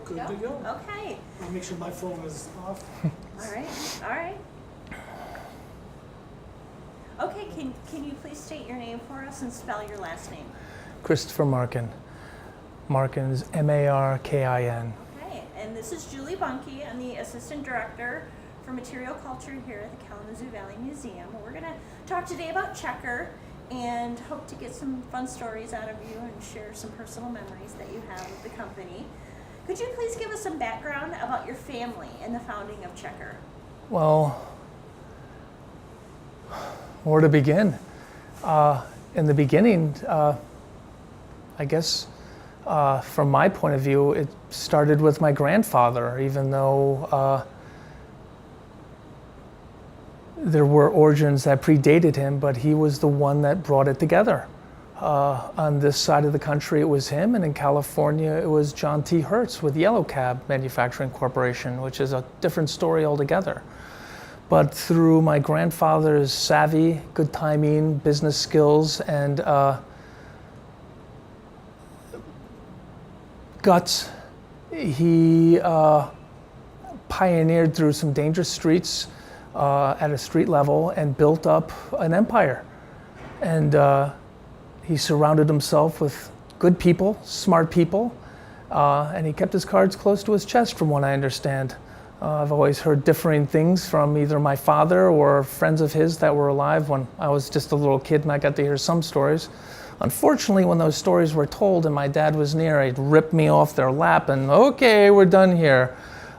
Good to go. Okay. I'll make sure my phone is off. All right. Okay, can you please state your name for us and spell your last name? Christopher Markin. Markin is Markin. Okay, and this is Julie Bunke. I'm the Assistant Director for Material Culture here at the Kalamazoo Valley Museum. We're going to talk today about Checker and hope to get some fun stories out of you and share some personal memories that you have of the company. Could you please give us some background about your family and the founding of Checker? Well, where to begin? In the beginning, I guess from my point of view, it started with my grandfather, even though there were origins that predated him, but he was the one that brought it together. On this side of the country, it was him, and in California, it was John T. Hertz with Yellow Cab Manufacturing Corporation, which is a different story altogether. But through my grandfather's savvy, good timing, business skills, and guts, he pioneered through some dangerous streets at a street level and built up an empire. And he surrounded himself with good people, smart people, and he kept his cards close to his chest, from what I understand. I've always heard differing things from either my father or friends of his that were alive when I was just a little kid, and I got to hear some stories. Unfortunately, when those stories were told and my dad was near, he'd rip me off their lap and, okay, we're done here.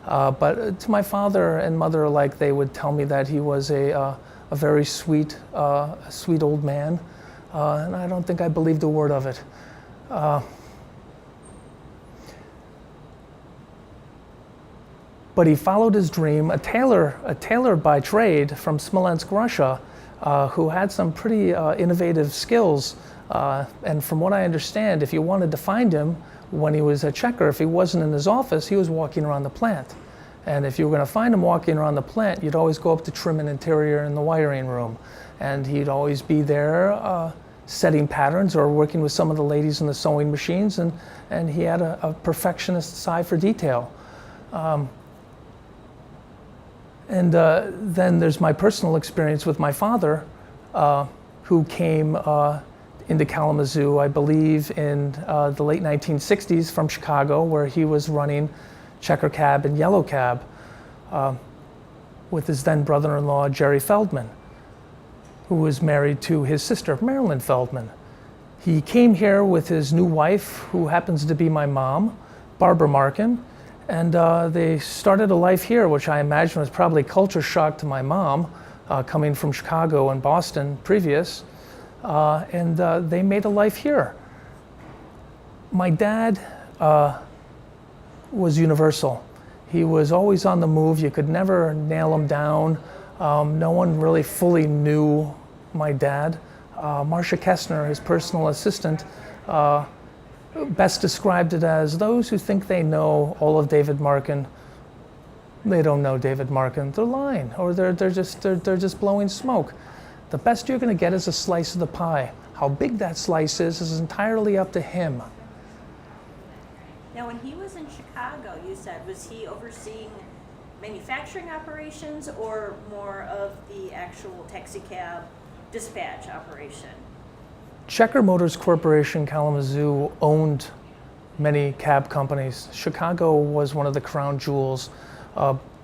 But to my father and mother alike, they would tell me that he was a very sweet old man, and I don't think I believed a word of it. But he followed his dream, a tailor by trade from Smolensk, Russia, who had some pretty innovative skills. And from what I understand, if you wanted to find him when he was at Checker, if he wasn't in his office, he was walking around the plant. And if you were going to find him walking around the plant, you'd always go up to trim and interior in the wiring room. And he'd always be there setting patterns or working with some of the ladies in the sewing machines. And he had a perfectionist side for detail. And then there's my personal experience with my father, who came into Kalamazoo, I believe, in the late 1960s from Chicago, where he was running Checker Cab and Yellow Cab with his then brother-in-law, Jerry Feldman, who was married to his sister, Marilyn Feldman. He came here with his new wife, who happens to be my mom, Barbara Markin, and they started a life here, which I imagine was probably culture shock to my mom, coming from Chicago and Boston previous, and they made a life here. My dad was universal. He was always on the move. You could never nail him down. No one really fully knew my dad. Marcia Kestner, his personal assistant, best described it as those who think they know all of David Markin, they don't know David Markin. They're lying, or they're just blowing smoke. The best you're going to get is a slice of the pie. How big that slice is entirely up to him. Now, when he was in Chicago, you said, was he overseeing manufacturing operations or more of the actual taxi cab dispatch operation? Checker Motors Corporation Kalamazoo owned many cab companies. Chicago was one of the crown jewels,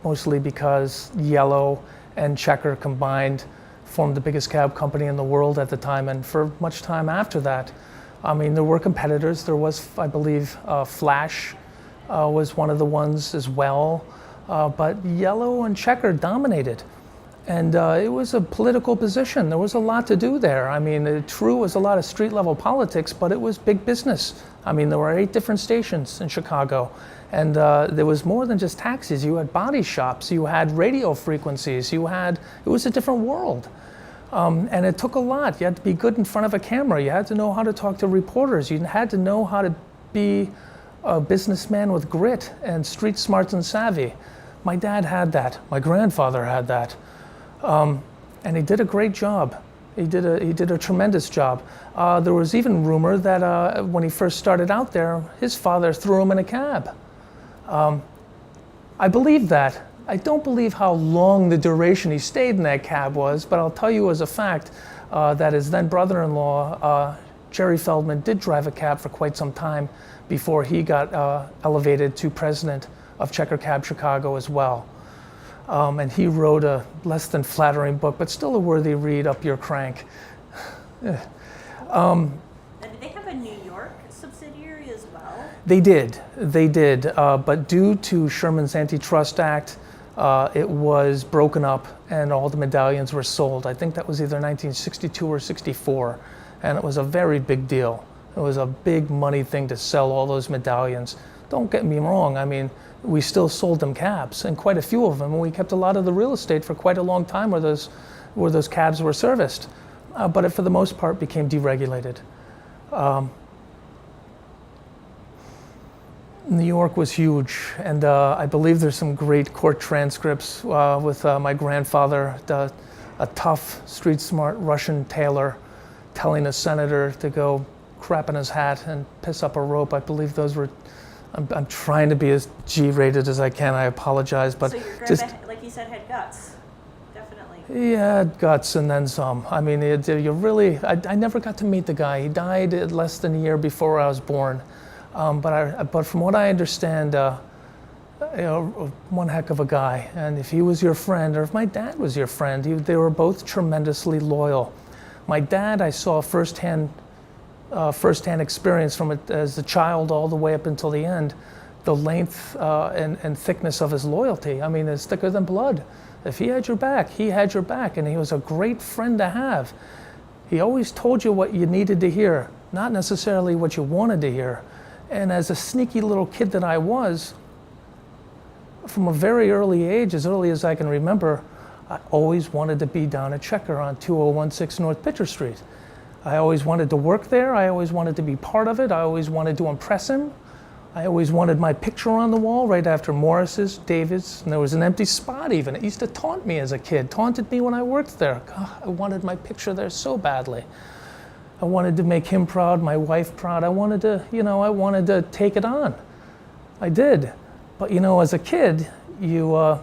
mostly because Yellow and Checker combined formed the biggest cab company in the world at the time, and for much time after that. I mean, there were competitors. There was, I believe, Flash was one of the ones as well, but Yellow and Checker dominated. And it was a political position. There was a lot to do there. I mean, true was a lot of street level politics, but it was big business. I mean, there were 8 different stations in Chicago. And there was more than just taxis. You had body shops, you had radio frequencies, it was a different world. And it took a lot. You had to be good in front of a camera. You had to know how to talk to reporters. You had to know how to be a businessman with grit and street smarts and savvy. My dad had that. My grandfather had that. And he did a great job. He did a tremendous job. There was even rumor that when he first started out there, his father threw him in a cab. I believe that. I don't believe how long the duration he stayed in that cab was, but I'll tell you as a fact that his then brother-in-law, Jerry Feldman, did drive a cab for quite some time before he got elevated to president of Checker Cab Chicago as well. And he wrote a less than flattering book, but still a worthy read, Up Your Crank. Did they have a New York subsidiary as well? They did, but due to Sherman's Antitrust Act, it was broken up and all the medallions were sold. I think that was either 1962 or 64, and it was a very big deal. It was a big money thing to sell all those medallions. Don't get me wrong, I mean, we still sold them cabs, and quite a few of them, and we kept a lot of the real estate for quite a long time where those cabs were serviced. But it, for the most part, became deregulated. New York was huge, and I believe there's some great court transcripts with my grandfather, a tough, street-smart Russian tailor, telling a senator to go crap in his hat and piss up a rope. I believe those were, I'm trying to be as G-rated as I can, I apologize, but so your grandpa, just, like you said, had guts, definitely. yeah, guts and then some. I mean, you really, I never got to meet the guy. He died less than a year before I was born. But from what I understand, one heck of a guy. And if he was your friend, or if my dad was your friend, they were both tremendously loyal. My dad, I saw firsthand experience from it as a child all the way up until the end, the length and thickness of his loyalty. I mean, it's thicker than blood. If he had your back, he had your back, and he was a great friend to have. He always told you what you needed to hear, not necessarily what you wanted to hear. And as a sneaky little kid that I was, from a very early age, as early as I can remember, I always wanted to be down at Checker on 2016 North Pitcher Street. I always wanted to work there. I always wanted to be part of it. I always wanted to impress him. I always wanted my picture on the wall right after Morris's, David's, and there was an empty spot even. It used to taunt me as a kid, taunted me when I worked there. God, I wanted my picture there so badly. I wanted to make him proud, my wife proud. I wanted to take it on. I did. But as a kid, I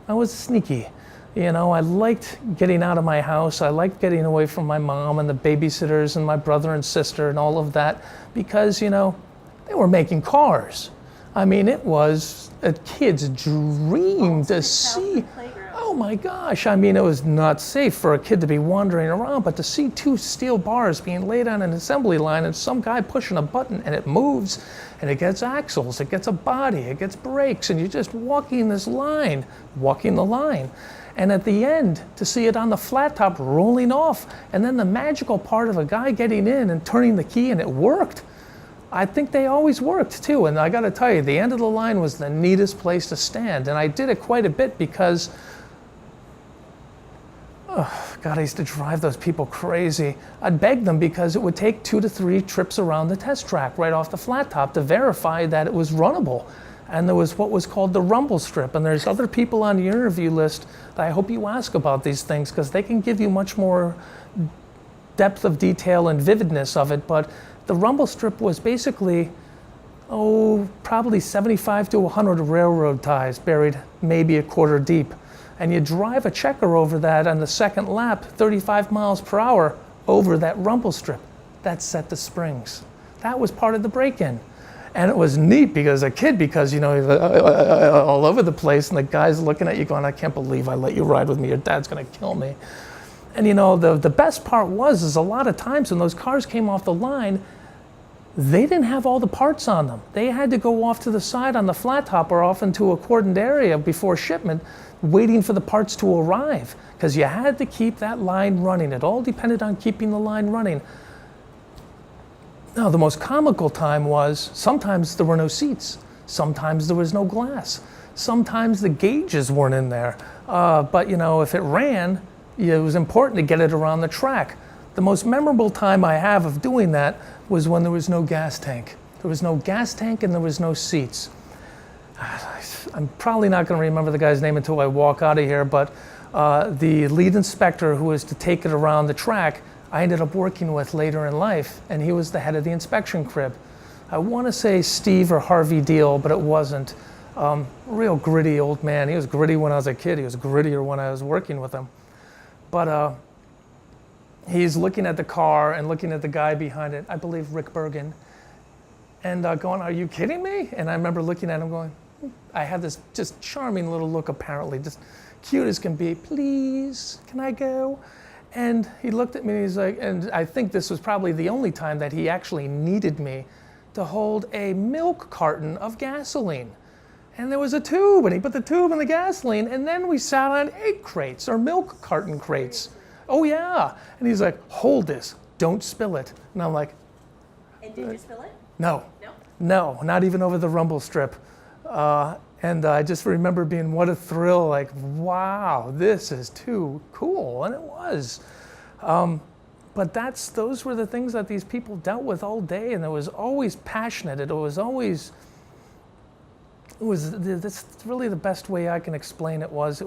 was sneaky. I liked getting out of my house. I liked getting away from my mom and the babysitters and my brother and sister and all of that because, they were making cars. I mean, it was a kid's dream to see. Oh my gosh, I mean, it was not safe for a kid to be wandering around, but to see two steel bars being laid on an assembly line and some guy pushing a button and it moves and it gets axles, it gets a body, it gets brakes, and you're just walking the line. And at the end, to see it on the flat top rolling off, and then the magical part of a guy getting in and turning the key and it worked. I think they always worked too, and I gotta tell you, the end of the line was the neatest place to stand, and I did it quite a bit because God, I used to drive those people crazy. I'd beg them because it would take 2 to 3 trips around the test track right off the flat top to verify that it was runnable. And there was what was called the rumble strip. And there's other people on the interview list that I hope you ask about these things because they can give you much more depth of detail and vividness of it. But the rumble strip was basically, probably 75 to 100 railroad ties buried maybe a quarter deep. And you drive a Checker over that on the second lap, 35 miles per hour over that rumble strip. That set the springs. That was part of the break-in. And it was neat because a kid, all over the place, and the guy's looking at you going, I can't believe I let you ride with me. Your dad's going to kill me. And the best part is a lot of times when those cars came off the line, they didn't have all the parts on them. They had to go off to the side on the flat top or off into a cordoned area before shipment, waiting for the parts to arrive because you had to keep that line running. It all depended on keeping the line running. Now, the most comical time was sometimes there were no seats. Sometimes there was no glass. Sometimes the gauges weren't in there. But if it ran, it was important to get it around the track. The most memorable time I have of doing that was when there was no gas tank. There was no gas tank and there was no seats. I'm probably not going to remember the guy's name until I walk out of here, but the lead inspector who was to take it around the track, I ended up working with later in life, and he was the head of the inspection crib. I want to say Steve or Harvey Deal, but it wasn't. Real gritty old man. He was gritty when I was a kid. He was grittier when I was working with him. But he's looking at the car and looking at the guy behind it, I believe Rick Bergen, and going, "Are you kidding me?" And I remember looking at him going, I had this just charming little look apparently, just cute as can be. "Please, can I go?" And he looked at me and he's like, and I think this was probably the only time that he actually needed me to hold a milk carton of gasoline. And there was a tube, and he put the tube in the gasoline, and then we sat on egg crates or milk carton crates. Oh yeah. And he's like, "Hold this, don't spill it." And I'm like, And did you spill it? no, No? not even over the rumble strip. And I just remember being, what a thrill, like, wow, this is too cool, and it was. But those were the things that these people dealt with all day, and it was always passionate. That's really the best way I can explain it was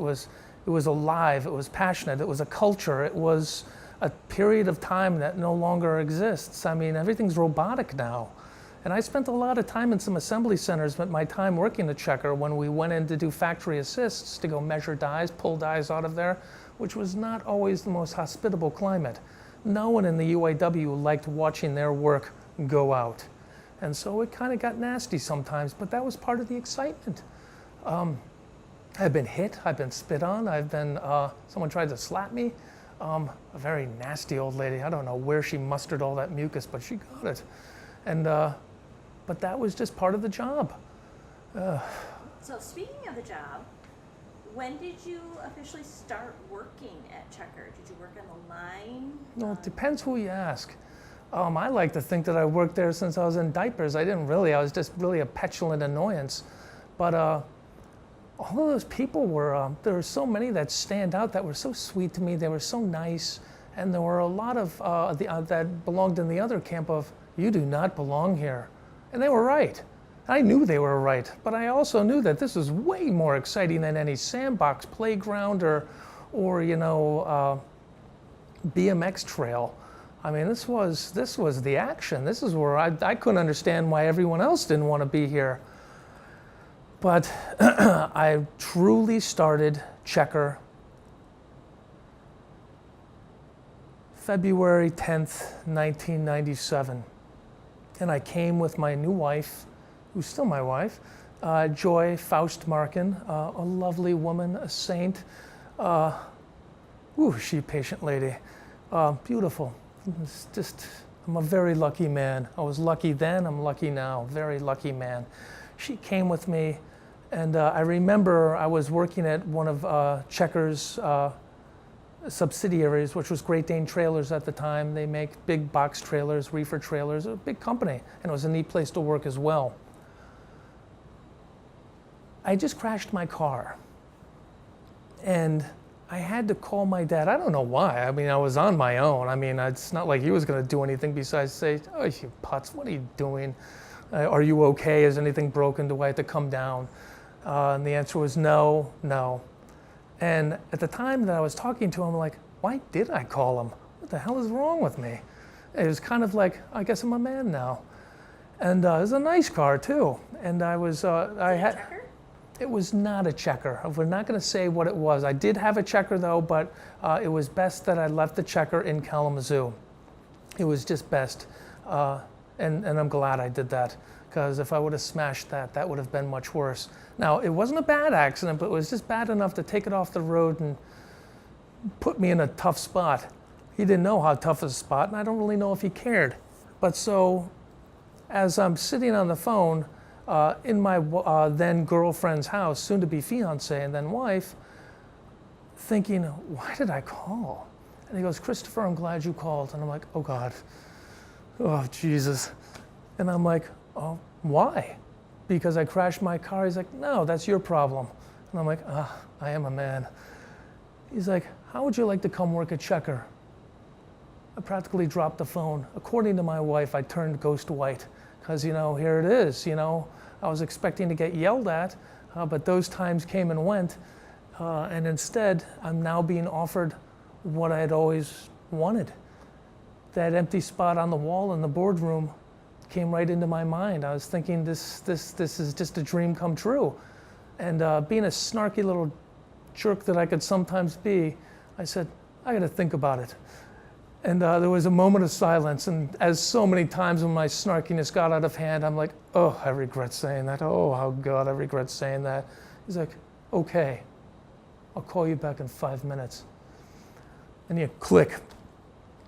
alive, it was passionate, it was a culture, it was a period of time that no longer exists. I mean, everything's robotic now. And I spent a lot of time in some assembly centers, but my time working at Checker when we went in to do factory assists to go measure dies, pull dies out of there, which was not always the most hospitable climate. No one in the UAW liked watching their work go out. And so it kind of got nasty sometimes, but that was part of the excitement. I've been hit, I've been spit on, someone tried to slap me. A very nasty old lady, I don't know where she mustered all that mucus, but she got it. And but that was just part of the job. So speaking of the job, when did you officially start working at Checker? Did you work on the line? No, it depends who you ask. I like to think that I worked there since I was in diapers. I was just really a petulant annoyance. But all of those people there were so many that stand out that were so sweet to me. They were so nice. And there were a lot of that belonged in the other camp of, "You do not belong here." And they were right. I knew they were right, but I also knew that this was way more exciting than any sandbox playground or BMX trail. I mean, this was the action. This is where I couldn't understand why everyone else didn't want to be here. But I truly started Checker February 10th, 1997. And I came with my new wife, who's still my wife, Joy Faust Markin, a lovely woman, a saint. She a patient lady. Beautiful. I'm a very lucky man. I was lucky then, I'm lucky now. Very lucky man. She came with me, and I remember I was working at one of Checker's subsidiaries, which was Great Dane Trailers at the time. They make big box trailers, reefer trailers, a big company, and it was a neat place to work as well. I just crashed my car, and I had to call my dad. I don't know why. I mean, I was on my own. I mean, it's not like he was going to do anything besides say, "Oh, you putz, what are you doing? Are you okay? Is anything broken? Do I have to come down?" And the answer was no. And at the time that I was talking to him, I'm like, why did I call him? What the hell is wrong with me? It was kind of like, I guess I'm a man now. And it was a nice car too. And I was, Checker? It was not a Checker. We're not going to say what it was. I did have a Checker though, but it was best that I left the Checker in Kalamazoo. It was just best. And I'm glad I did that, because if I would have smashed that, that would have been much worse. Now, it wasn't a bad accident, but it was just bad enough to take it off the road and put me in a tough spot. He didn't know how tough a spot, and I don't really know if he cared. But so, as I'm sitting on the phone in my then girlfriend's house, soon to be fiance and then wife, thinking, why did I call? And he goes, "Christopher, I'm glad you called." And I'm like, oh God, oh Jesus. And I'm like, oh, why? Because I crashed my car? He's like, no, that's your problem. And I'm like, I am a man. He's like, how would you like to come work at Checker? I practically dropped the phone. According to my wife, I turned ghost white, because, here it is, I was expecting to get yelled at, but those times came and went, and instead, I'm now being offered what I had always wanted. That empty spot on the wall in the boardroom came right into my mind. I was thinking this is just a dream come true. And being a snarky little jerk that I could sometimes be, I said, I got to think about it. And there was a moment of silence, and as so many times when my snarkiness got out of hand, I'm like, oh, I regret saying that. Oh, how God, I regret saying that. He's like, okay, I'll call you back in 5 minutes. And you click.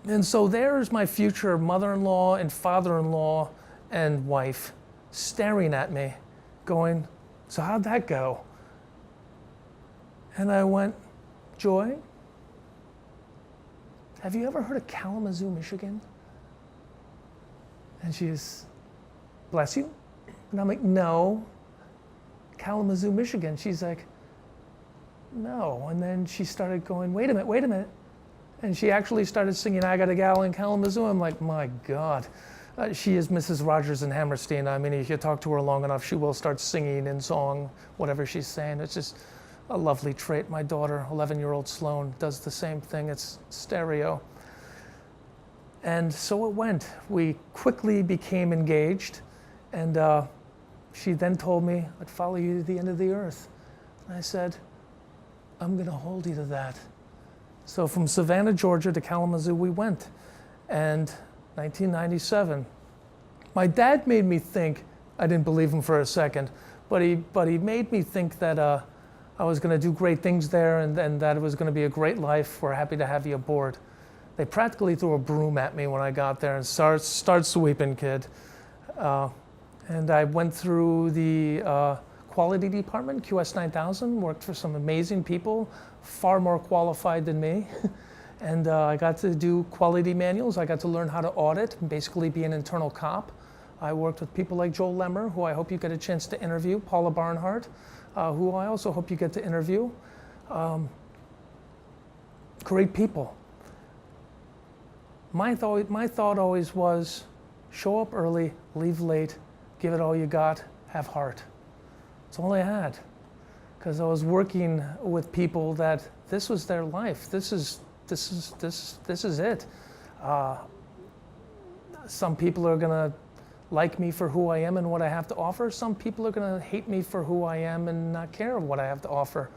And so there's my future mother-in-law and father-in-law and wife staring at me, going, so how'd that go? And I went, Joy, have you ever heard of Kalamazoo, Michigan? And she's, bless you. And I'm like, no, Kalamazoo, Michigan. She's like, no. And then she started going, wait a minute. And she actually started singing I Got a Gal in Kalamazoo. I'm like, my God. She is Mrs. Rogers in Hammerstein. I mean, if you talk to her long enough, she will start singing in song, whatever she's saying. It's just a lovely trait. My daughter, 11-year-old Sloan, does the same thing. It's stereo. And so it went. We quickly became engaged. And she then told me, I'd follow you to the end of the earth. And I said, I'm going to hold you to that. So from Savannah, Georgia to Kalamazoo we went. And 1997. My dad made me think, I didn't believe him for a second, but he made me think that I was going to do great things there and that it was going to be a great life. We're happy to have you aboard. They practically threw a broom at me when I got there and start sweeping, kid. And I went through the quality department, QS 9000, worked for some amazing people, far more qualified than me. And I got to do quality manuals. I got to learn how to audit and basically be an internal cop. I worked with people like Joel Lemmer, who I hope you get a chance to interview, Paula Barnhart, who I also hope you get to interview. Great people. My thought always was, show up early, leave late, give it all you got, have heart. That's all I had. Because I was working with people that this was their life. This is it. Some people are going to like me for who I am and what I have to offer. Some people are going to hate me for who I am and not care what I have to offer.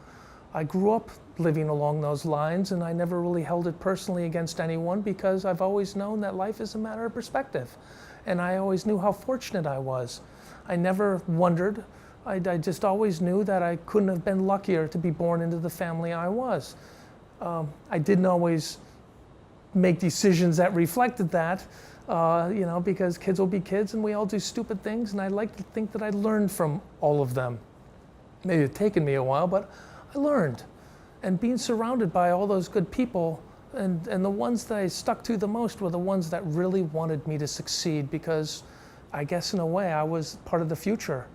I grew up living along those lines, and I never really held it personally against anyone because I've always known that life is a matter of perspective. And I always knew how fortunate I was. I never wondered. I just always knew that I couldn't have been luckier to be born into the family I was. I didn't always make decisions that reflected that, because kids will be kids and we all do stupid things, and I like to think that I learned from all of them. Maybe it's taken me a while, but I learned. And being surrounded by all those good people, and the ones that I stuck to the most were the ones that really wanted me to succeed, because I guess in a way I was part of the future.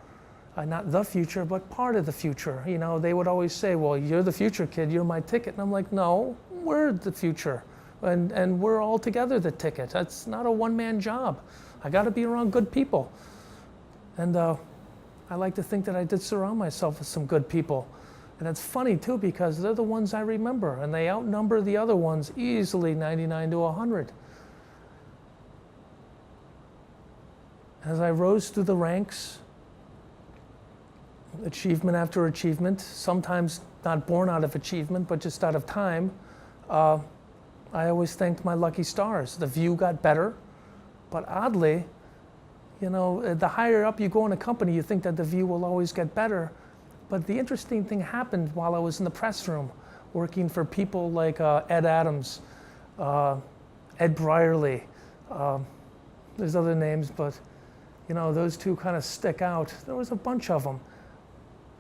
Not the future, but part of the future. You know, they would always say, well, you're the future, kid, you're my ticket. And I'm like, no, we're the future. And we're all together the ticket. That's not a one-man job. I got to be around good people. And I like to think that I did surround myself with some good people. And it's funny, too, because they're the ones I remember, and they outnumber the other ones easily 99 to 100. As I rose through the ranks, achievement after achievement, sometimes not born out of achievement, but just out of time, I always thanked my lucky stars. The view got better, but oddly, the higher up you go in a company, you think that the view will always get better. But the interesting thing happened while I was in the press room, working for people like Ed Adams, Ed Brierly. There's other names, but those two kind of stick out. There was a bunch of them.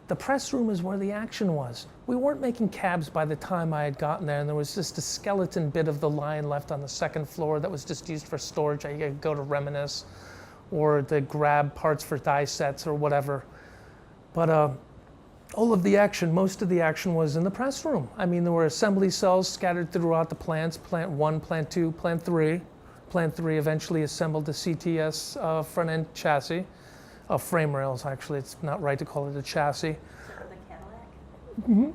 The press room is where the action was. We weren't making cabs by the time I had gotten there, and there was just a skeleton bit of the line left on the second floor that was just used for storage. I could go to reminisce or to grab parts for die sets or whatever. But all of the action, most of the action was in the press room. I mean, there were assembly cells scattered throughout the plants, plant 1, plant 2, plant 3. Plant 3 eventually assembled the CTS front-end chassis. Frame rails, actually. It's not right to call it a chassis. The Cadillac? Mm-hmm.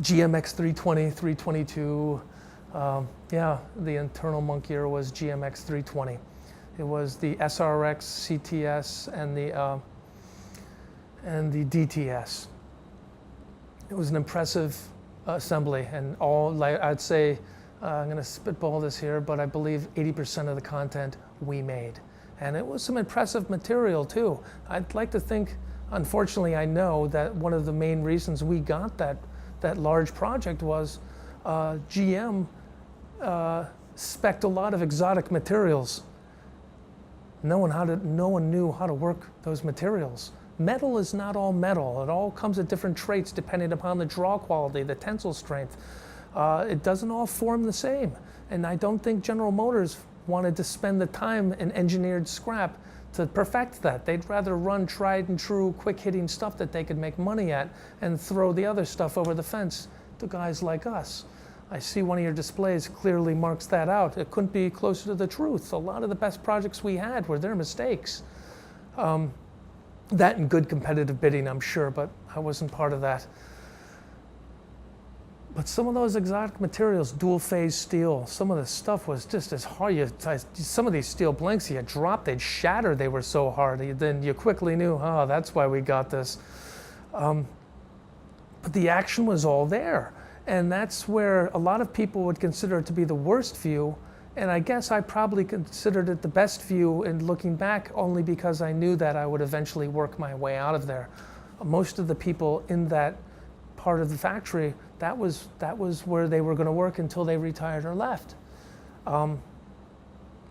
GMX 320, 322. The internal monkier was GMX 320. It was the SRX, CTS, and the DTS. It was an impressive assembly, and I'd say, I'm going to spitball this here, but I believe 80% of the content we made. And it was some impressive material too. I'd like to think, unfortunately, I know that one of the main reasons we got that large project was GM spec'd a lot of exotic materials. No one knew how to work those materials. Metal is not all metal. It all comes with different traits depending upon the draw quality, the tensile strength. It doesn't all form the same. And I don't think General Motors wanted to spend the time in engineered scrap to perfect that. They'd rather run tried and true, quick hitting stuff that they could make money at and throw the other stuff over the fence to guys like us. I see one of your displays clearly marks that out. It couldn't be closer to the truth. A lot of the best projects we had were their mistakes. That and good competitive bidding, I'm sure, but I wasn't part of that. But some of those exotic materials, dual phase steel, some of the stuff was just as hard. Some of these steel blanks you dropped, they'd shatter, they were so hard. Then you quickly knew, oh, that's why we got this. But the action was all there. And that's where a lot of people would consider it to be the worst view. And I guess I probably considered it the best view in looking back, only because I knew that I would eventually work my way out of there. Most of the people in that part of the factory, that was where they were going to work until they retired or left. I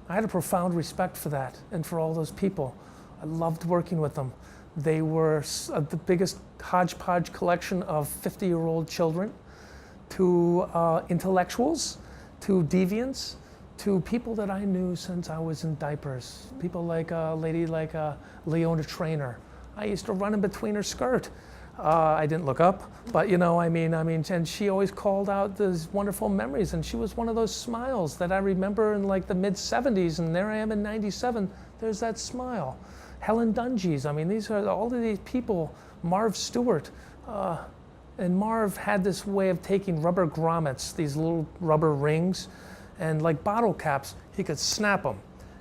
had a profound respect for that and for all those people. I loved working with them. They were the biggest hodgepodge collection of 50-year-old children to intellectuals, to deviants, to people that I knew since I was in diapers. People like a lady like Leona Trainer. I used to run in between her skirt. I didn't look up, but and she always called out those wonderful memories, and she was one of those smiles that I remember in like the mid-70s, and there I am in 97, there's that smile. Helen Dunges, these are all of these people, Marv Stewart, and Marv had this way of taking rubber grommets, these little rubber rings, and like bottle caps, he could snap them.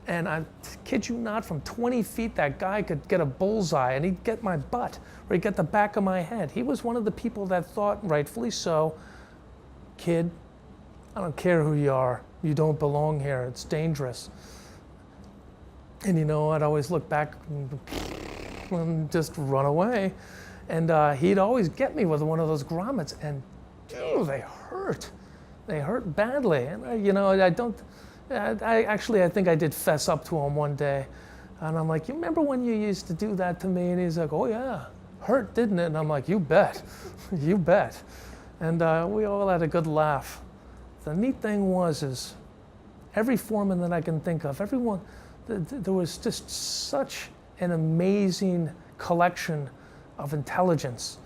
And I kid you not, from 20 feet, that guy could get a bullseye, and he'd get my butt, or he'd get the back of my head. He was one of the people that thought, rightfully so, kid, I don't care who you are, you don't belong here, it's dangerous. And I'd always look back and just run away. And he'd always get me with one of those grommets, and they hurt. They hurt badly. And I think I did fess up to him one day. And I'm like, you remember when you used to do that to me? And he's like, oh yeah, hurt, didn't it? And I'm like, you bet, you bet. And we all had a good laugh. The neat thing is every foreman that I can think of, everyone, there was just such an amazing collection of intelligence.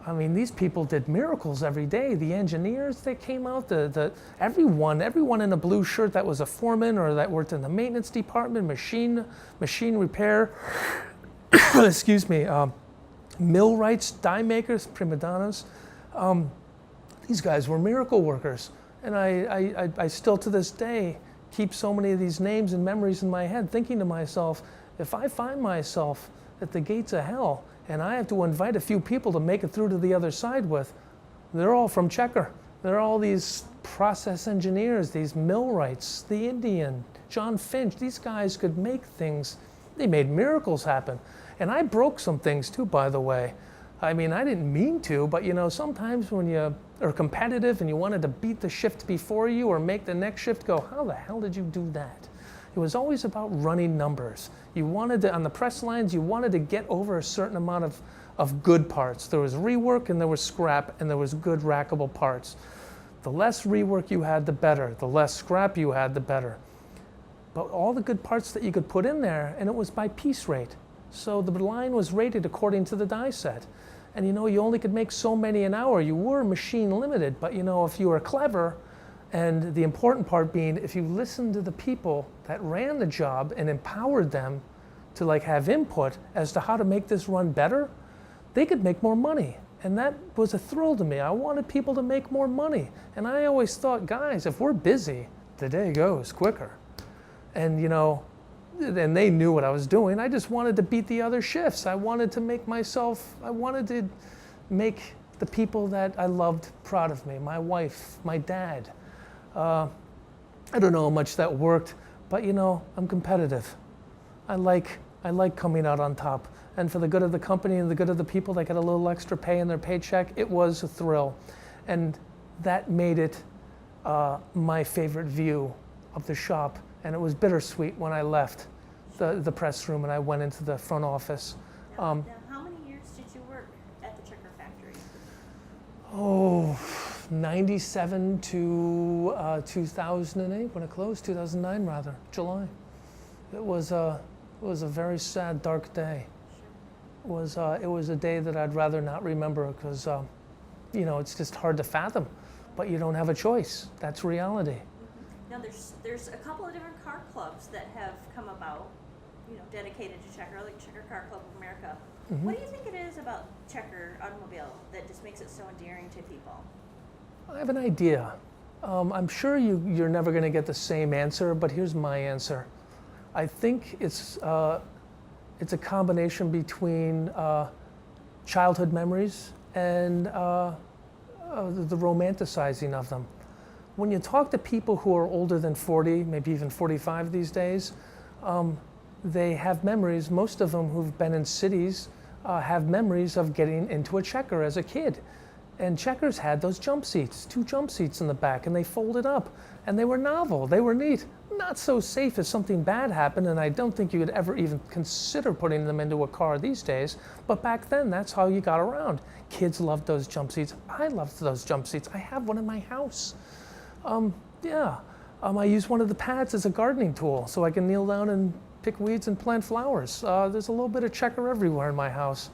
These people did miracles every day. The engineers that came out, everyone in a blue shirt that was a foreman or that worked in the maintenance department, machine repair, excuse me, millwrights, die makers, prima donnas. These guys were miracle workers. And I still to this day keep so many of these names and memories in my head, thinking to myself, if I find myself at the gates of hell, and I have to invite a few people to make it through to the other side with, they're all from Checker. They're all these process engineers, these millwrights, the Indian, John Finch. These guys could make things. They made miracles happen. And I broke some things too, by the way. I didn't mean to, but sometimes when you are competitive and you wanted to beat the shift before you or make the next shift go, how the hell did you do that? It was always about running numbers. You wanted to, on the press lines, you wanted to get over a certain amount of good parts. There was rework and there was scrap and there was good rackable parts. The less rework you had, the better. The less scrap you had, the better. But all the good parts that you could put in there, and it was by piece rate. So the line was rated according to the die set. And you only could make so many an hour. You were machine limited, but if you were clever, and the important part being, if you listened to the people that ran the job and empowered them to have input as to how to make this run better, they could make more money. And that was a thrill to me. I wanted people to make more money. And I always thought, guys, if we're busy, the day goes quicker. And and they knew what I was doing. I just wanted to beat the other shifts. I wanted to make the people that I loved proud of me, my wife, my dad. I don't know how much that worked, but I'm competitive. I like coming out on top. And for the good of the company and the good of the people that get a little extra pay in their paycheck, it was a thrill. And that made it my favorite view of the shop. And it was bittersweet when I left the press room and I went into the front office. Now, how many years did you work at the Checker factory? 97 to 2008 when it closed, 2009 rather, July. It was a very sad, dark day. Sure. It was a day that I'd rather not remember because, it's just hard to fathom, but you don't have a choice. That's reality. Now there's a couple of different car clubs that have come about, dedicated to Checker, like Checker Car Club of America. Mm-hmm. What do you think it is about Checker automobile that just makes it so endearing to people? I have an idea. I'm sure you're never going to get the same answer, but here's my answer. I think it's a combination between childhood memories and the romanticizing of them. When you talk to people who are older than 40, maybe even 45 these days, they have memories. Most of them who've been in cities have memories of getting into a Checker as a kid. And Checkers had those jump seats, 2 jump seats in the back, and they folded up. And they were novel, they were neat. Not so safe if something bad happened, and I don't think you could ever even consider putting them into a car these days. But back then, that's how you got around. Kids loved those jump seats. I loved those jump seats. I have one in my house. I use one of the pads as a gardening tool, so I can kneel down and pick weeds and plant flowers. There's a little bit of Checker everywhere in my house.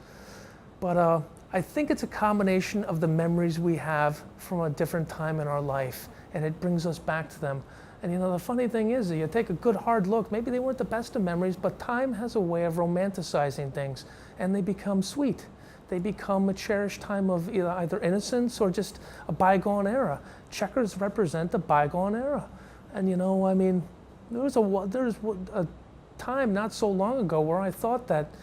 But I think it's a combination of the memories we have from a different time in our life, and it brings us back to them. And the funny thing is that you take a good hard look, maybe they weren't the best of memories, but time has a way of romanticizing things, and they become sweet. They become a cherished time of either innocence or just a bygone era. Checkers represent the bygone era. And there was a time not so long ago where I thought that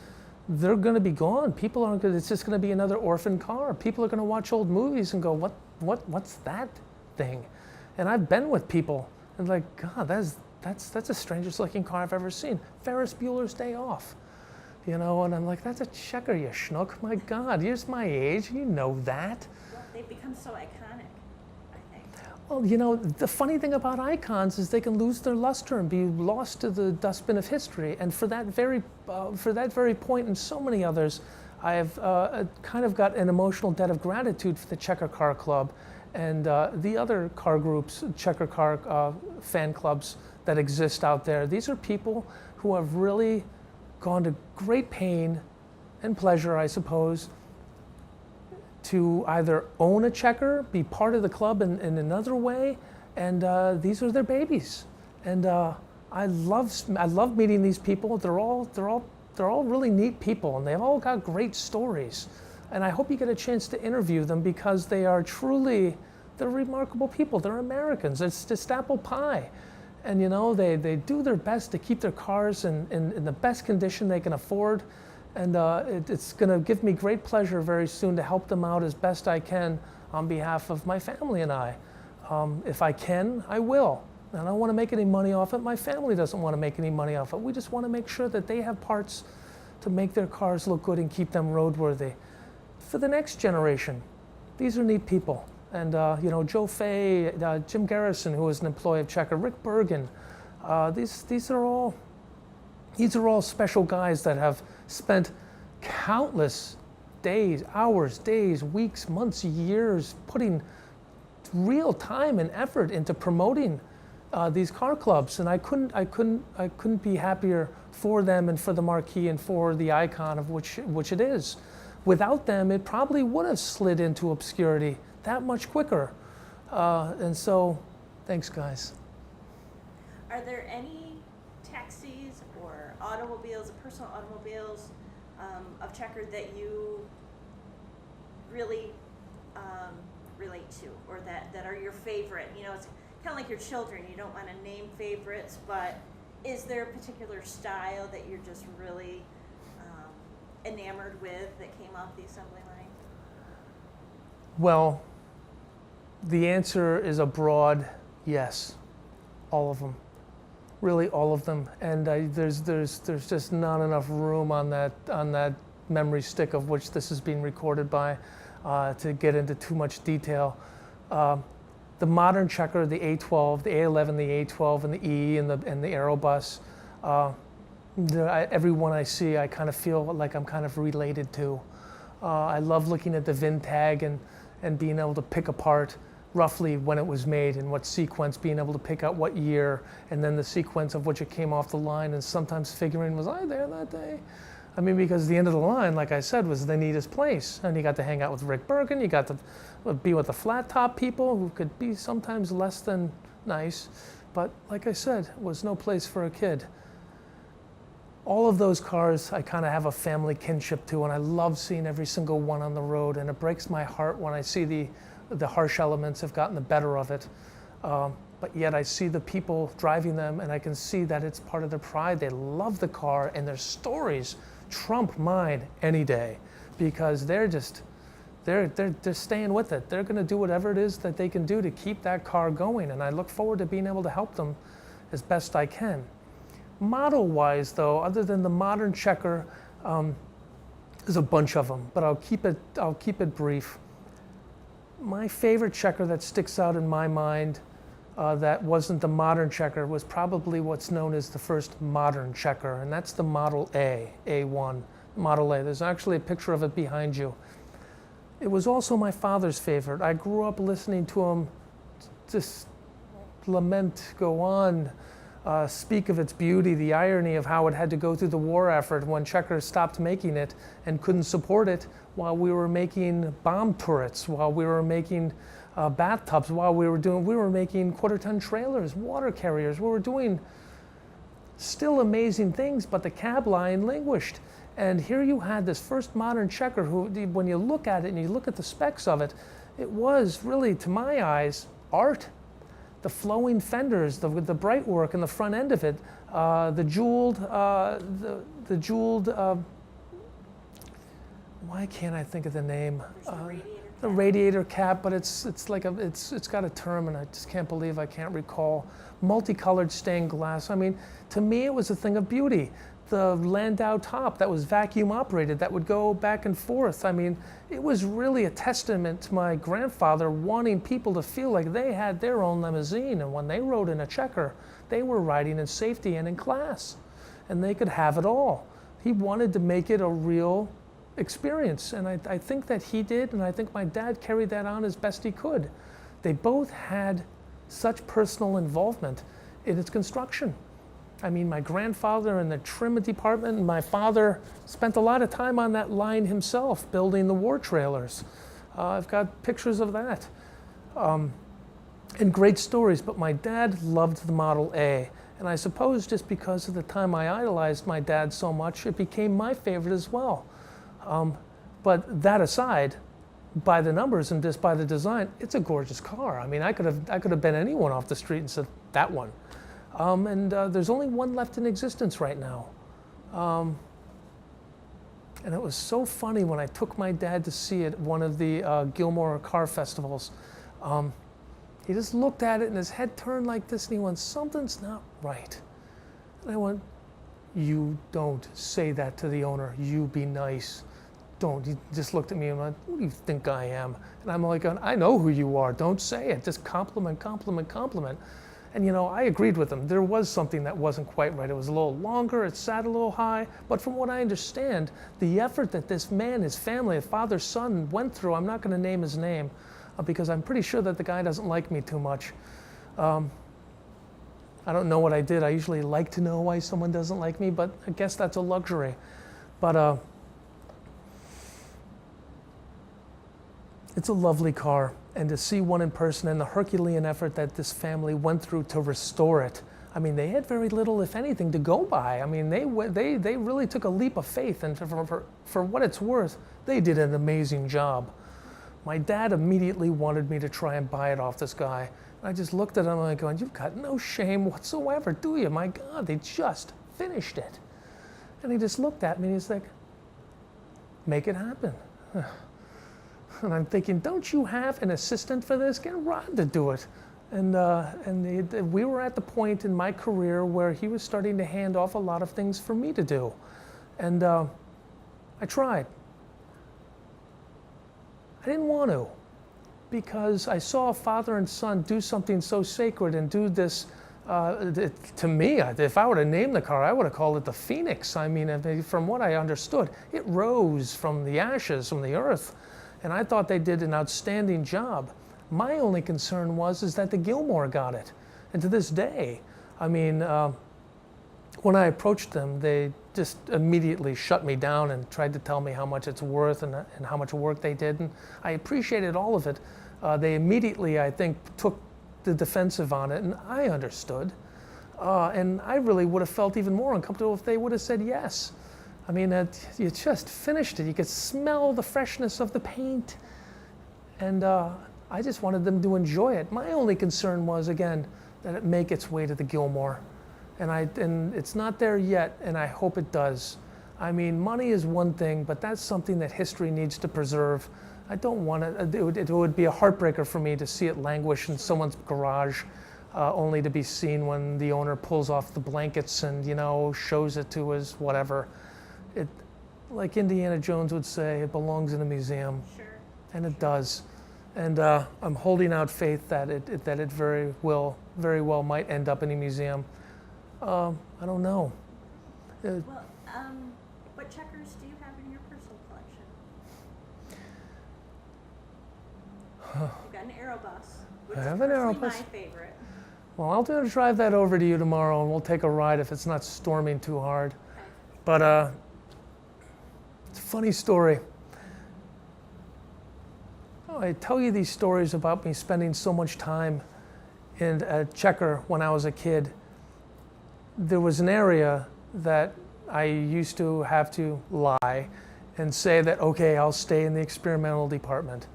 they're going to be gone. People aren't going. It's just going to be another orphan car. People are going to watch old movies and go, what's that thing? And I've been with people and like, God, that's the strangest looking car I've ever seen. Ferris Bueller's Day Off. And I'm like, that's a Checker, you schnook. My God, you're my age. You know that. Well, they've become so iconic, I think. Well, the funny thing about icons is they can lose their luster and be lost to the dustbin of history. And for that very point and so many others, I have kind of got an emotional debt of gratitude for the Checker Car Club and the other car groups, Checker Car fan clubs that exist out there. These are people who have really gone to great pain and pleasure, I suppose, to either own a Checker, be part of the club in another way, and these are their babies. And I love meeting these people. They're all really neat people, and they've all got great stories. And I hope you get a chance to interview them because they're remarkable people. They're Americans. It's just apple pie. And they do their best to keep their cars in the best condition they can afford. And it's going to give me great pleasure very soon to help them out as best I can on behalf of my family and I. If I can, I will. And I don't want to make any money off it. My family doesn't want to make any money off it. We just want to make sure that they have parts to make their cars look good and keep them roadworthy. For the next generation, these are neat people. And Joe Fay, Jim Garrison, who was an employee of Checker, Rick Bergen, these are all special guys that have spent countless days, hours, days, weeks, months, years, putting real time and effort into promoting these car clubs. And I couldn't be happier for them and for the marquee and for the icon of which it is. Without them, it probably would have slid into obscurity that much quicker. And so, thanks, guys. Are there any taxis or automobiles, personal automobiles of Checker that you really relate to, or that are your favorite? It's kind of like your children. You don't want to name favorites, but is there a particular style that you're just really enamored with that came off the assembly line? Well, the answer is a broad yes. All of them. Really, all of them. And there's just not enough room on that memory stick of which this is being recorded by to get into too much detail. The modern checker, the A12, the A11, the A12, and the E, and the Aerobus, every one I see, I kind of feel like I'm kind of related to. I love looking at the VIN tag and being able to pick apart roughly when it was made and what sequence, being able to pick out what year, and then the sequence of which it came off the line, and sometimes figuring, was I there that day? I mean, because the end of the line, like I said, was the neatest place. And you got to hang out with Rick Bergen, you got to be with the flat top people who could be sometimes less than nice. But like I said, it was no place for a kid. All of those cars I kind of have a family kinship to, and I love seeing every single one on the road, and it breaks my heart when I see the harsh elements have gotten the better of it. But yet I see the people driving them, and I can see that it's part of their pride. They love the car, and their stories trump mine any day, because they're staying with it. They're going to do whatever it is that they can do to keep that car going, and I look forward to being able to help them as best I can. Model-wise, though, other than the modern checker, there's a bunch of them, but I'll keep it brief. My favorite checker that sticks out in my mind that wasn't the modern checker was probably what's known as the first modern checker, and that's the Model A, A1, Model A. There's actually a picture of it behind you. It was also my father's favorite. I grew up listening to him just lament, go on, speak of its beauty, the irony of how it had to go through the war effort when Checker stopped making it and couldn't support it while we were making bomb turrets, while we were making bathtubs, while we were making quarter-ton trailers, water carriers. We were doing still amazing things, but the cab line languished. And here you had this first modern checker who, when you look at it and you look at the specs of it, it was really, to my eyes, art. The flowing fenders, the bright work in the front end of it, the jeweled, why can't I think of the name? The radiator cap, but it's got a term, and I just can't believe I can't recall. Multicolored stained glass. I mean, to me, it was a thing of beauty. The Landau top that was vacuum operated, that would go back and forth. I mean, it was really a testament to my grandfather wanting people to feel like they had their own limousine, and when they rode in a checker, they were riding in safety and in class, and they could have it all. He wanted to make it a real experience, and I think that he did, and I think my dad carried that on as best he could. They both had such personal involvement in its construction. I mean, my grandfather in the trim department, and my father spent a lot of time on that line himself, building the war trailers. I've got pictures of that. And great stories, but my dad loved the Model A. And I suppose just because of the time I idolized my dad so much, it became my favorite as well. But that aside, by the numbers and just by the design, it's a gorgeous car. I mean, I could have been anyone off the street and said, that one. And there's only one left in existence right now. And it was so funny when I took my dad to see it at one of the Gilmore car festivals. He just looked at it and his head turned like this and he went, something's not right. And I went, you don't say that to the owner. You be nice. Don't. He just looked at me and went, who do you think I am? And I'm like, I know who you are. Don't say it. Just compliment, compliment, compliment. And I agreed with him. There was something that wasn't quite right. It was a little longer, it sat a little high, but from what I understand, the effort that this man, his family, his father, son went through, I'm not going to name his name, because I'm pretty sure that the guy doesn't like me too much. I don't know what I did. I usually like to know why someone doesn't like me, but I guess that's a luxury. But it's a lovely car. And to see one in person and the Herculean effort that this family went through to restore it. I mean, they had very little, if anything, to go by. I mean, they really took a leap of faith, and for what it's worth, they did an amazing job. My dad immediately wanted me to try and buy it off this guy I just looked at him and going, you've got no shame whatsoever, do you? My God, they just finished it. And he just looked at me and he's like, make it happen. And I'm thinking, don't you have an assistant for this? Get Rod to do it. And we were at the point in my career where he was starting to hand off a lot of things for me to do. And I tried. I didn't want to, because I saw a father and son do something so sacred and do this. To me, if I were to name the car, I would have called it the Phoenix. I mean, from what I understood, it rose from the ashes, from the earth. And I thought they did an outstanding job. My only concern is that the Gilmore got it. And to this day, I mean, when I approached them, they just immediately shut me down and tried to tell me how much it's worth and how much work they did. And I appreciated all of it. They immediately, I think, took the defensive on it, and I understood. And I really would have felt even more uncomfortable if they would have said yes. I mean, you just finished it. You could smell the freshness of the paint. And I just wanted them to enjoy it. My only concern was, again, that it make its way to the Gilmore. And it's not there yet, and I hope it does. I mean, money is one thing, but that's something that history needs to preserve. I don't want it would be a heartbreaker for me to see it languish in someone's garage, only to be seen when the owner pulls off the blankets and, shows it to his whatever. Like Indiana Jones would say, it belongs in a museum. Sure. And it does. And I'm holding out faith that it very well might end up in a museum. I don't know. Well, what checkers do you have in your personal collection? You've got an Aerobus, which I have is an personally Aerobus. my favorite. Well, I'll drive that over to you tomorrow, and we'll take a ride if it's not storming too hard. Okay. But it's a funny story. I tell you these stories about me spending so much time in a checker when I was a kid. There was an area that I used to have to lie and say that, okay, I'll stay in the experimental department.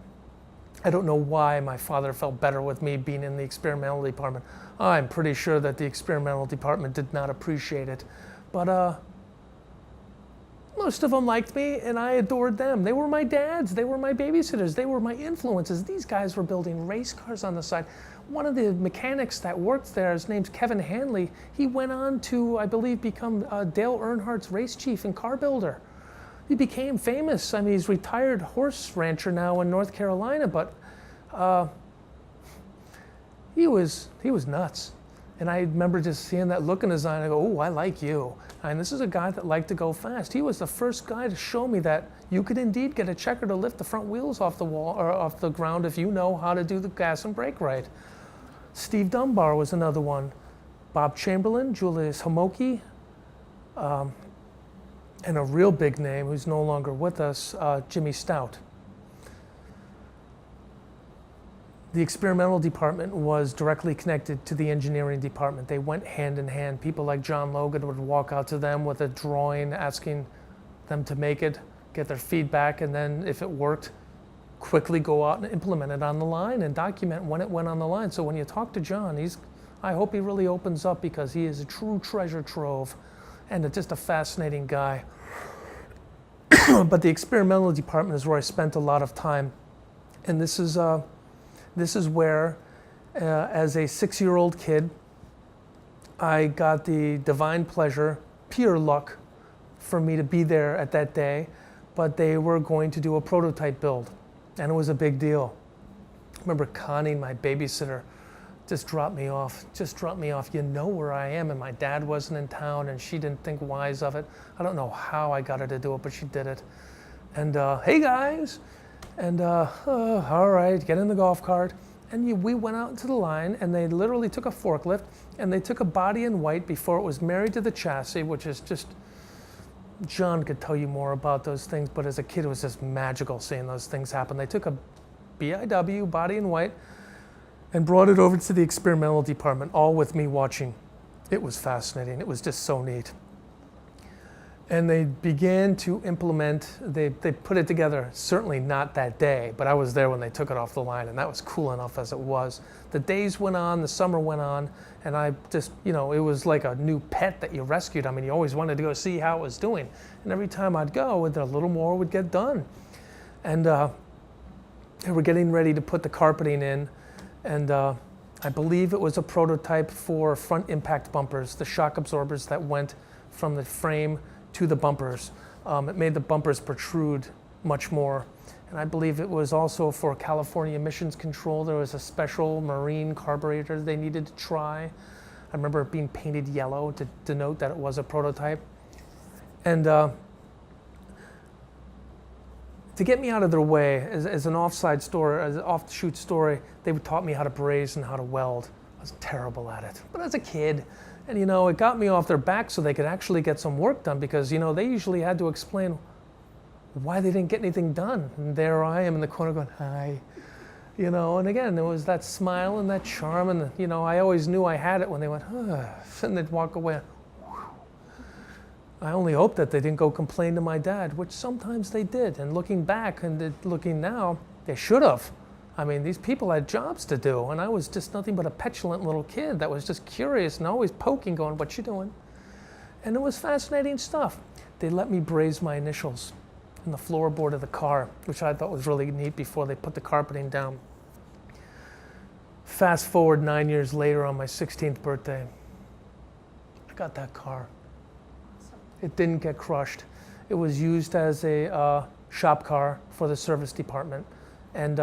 I don't know why my father felt better with me being in the experimental department. I'm pretty sure that the experimental department did not appreciate it. But most of them liked me, and I adored them. They were my dads. They were my babysitters. They were my influences. These guys were building race cars on the side. One of the mechanics that worked there, his name's Kevin Hanley. He went on to, I believe, become Dale Earnhardt's race chief and car builder. He became famous. I mean, he's a retired horse rancher now in North Carolina, but he was nuts. And I remember just seeing that look in his eye, and I go, oh, I like you. And this is a guy that liked to go fast. He was the first guy to show me that you could indeed get a checker to lift the front wheels off the wall or off the ground if you know how to do the gas and brake right. Steve Dunbar was another one. Bob Chamberlain, Julius Homoki, and a real big name who's no longer with us, Jimmy Stout. The experimental department was directly connected to the engineering department. They went hand in hand. People like John Logan would walk out to them with a drawing asking them to make it, get their feedback, and then if it worked, quickly go out and implement it on the line and document when it went on the line. So when you talk to John, I hope he really opens up, because he is a true treasure trove and just a fascinating guy. But the experimental department is where I spent a lot of time. And this is where, as a 6-year-old kid, I got the divine pleasure, pure luck, for me to be there at that day. But they were going to do a prototype build, and it was a big deal. I remember Connie, my babysitter, just dropped me off. You know where I am, and my dad wasn't in town, and she didn't think wise of it. I don't know how I got her to do it, but she did it. And hey guys, and all right, get in the golf cart. And we went out into the line, and they literally took a forklift, and they took a body in white before it was married to the chassis, which is just, John could tell you more about those things, but as a kid, it was just magical seeing those things happen. They took a BIW, body in white, and brought it over to the experimental department, all with me watching. It was fascinating. It was just so neat. And they began to implement, they put it together, certainly not that day, but I was there when they took it off the line, and that was cool enough as it was. The days went on, the summer went on, and I just, it was like a new pet that you rescued. I mean, you always wanted to go see how it was doing. And every time I'd go, a little more would get done. And they were getting ready to put the carpeting in, and I believe it was a prototype for front impact bumpers, the shock absorbers that went from the frame to the bumpers. It made the bumpers protrude much more. And I believe it was also for California emissions control. There was a special marine carburetor they needed to try. I remember it being painted yellow to denote that it was a prototype. And to get me out of their way, as an offside story, as an offshoot story, they taught me how to braze and how to weld. I was terrible at it. But as a kid, and it got me off their back so they could actually get some work done, because they usually had to explain why they didn't get anything done. And there I am in the corner going, hi. And again, there was that smile and that charm, and I always knew I had it when they went, and they'd walk away. I only hope that they didn't go complain to my dad, which sometimes they did. And looking back and looking now, they should have. I mean, these people had jobs to do, and I was just nothing but a petulant little kid that was just curious and always poking, going, what you doing? And it was fascinating stuff. They let me braze my initials in the floorboard of the car, which I thought was really neat before they put the carpeting down. Fast forward 9 years later on my 16th birthday, I got that car. It didn't get crushed. It was used as a shop car for the service department. And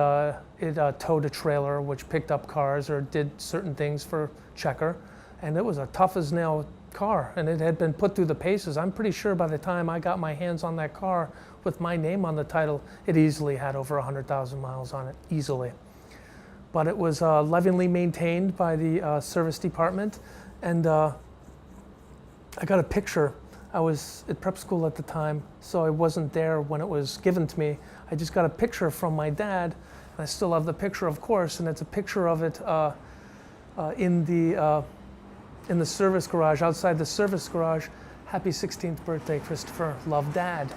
it towed a trailer which picked up cars or did certain things for Checker. And it was a tough as nail car, and it had been put through the paces. I'm pretty sure by the time I got my hands on that car with my name on the title, it easily had over 100,000 miles on it, easily. But it was lovingly maintained by the service department, and I got a picture. I was at prep school at the time, so I wasn't there when it was given to me. I just got a picture from my dad, and I still have the picture, of course, and it's a picture of it in the service garage, outside the service garage. Happy 16th birthday, Christopher. Love, Dad.